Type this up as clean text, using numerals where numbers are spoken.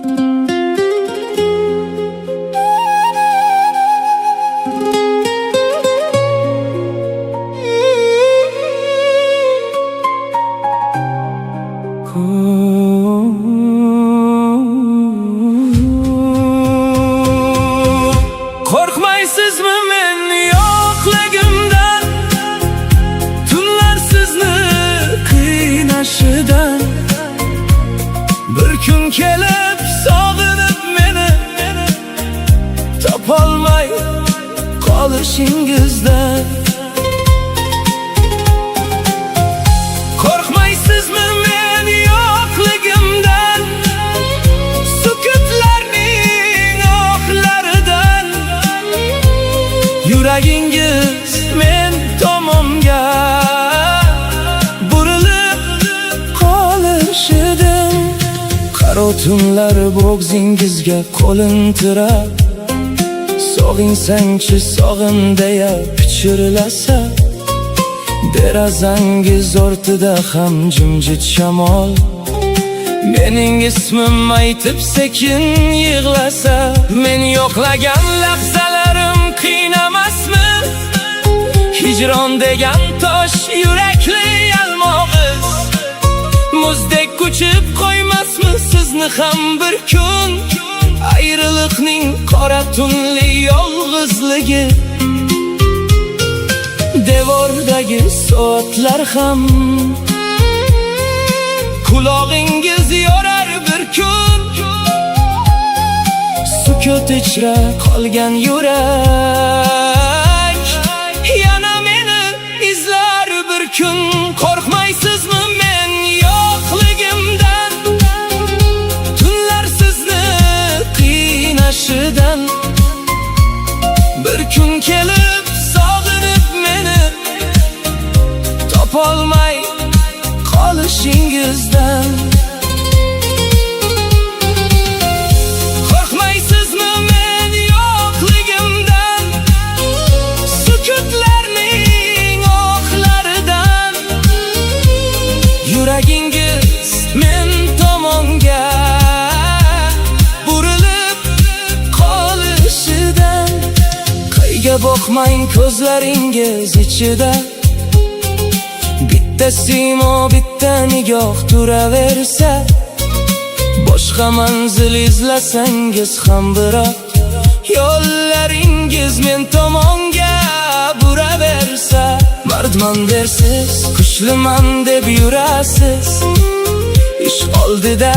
Korkmaysizmi men yo'qligimdan, tunlar sizni qiynashidan? Bir kun kelib sog'inib meni topolmay qolishingizdan. Korkmaysizmi men yo'qligimdan, sukutlarning ohlaridan? Yuragingiz men tomonga burilib qolishidan. Qaro tunlar bo'g'zingizga qo'lin tirab, sog'insangchi sog'in deya pichirlasa, derazangiz ortida ham jimjit shamol mening ismim aytib sekin yig'lasa. Men yo'qlagan lahzalarim qiynamasmi? Hijron degan tosh yurakli yalmog'iz muzdek ko'chib qo'ymasmi sizni ham bir kun? Ayriliqning qora tunli yolg'izligi, devordagi soatlar ham qulog'ingiz yorar bir kun. Sukut ichra qolgan yurak yana meni izlar bir kun. Korkmaysizmi men yo'qligimdan, tunlar sizni qiynashidan? Bir kun kelib sog'inib meni topolmay qolishingizdan. Korkmaysizmi men yo'qligimdan, sukutlarning ohlaridan? Yuragingiz men tomonga burilib qolishidan. Qayga boqmang ko'zlaringiz ichida, bitta simo bitta nigoh turaversa, boshqa manzil izlasangiz ham biroq yo'llaringiz men tomonga buraversa. Mardman dersiz, kuchliman deb yurasiz, ish oldida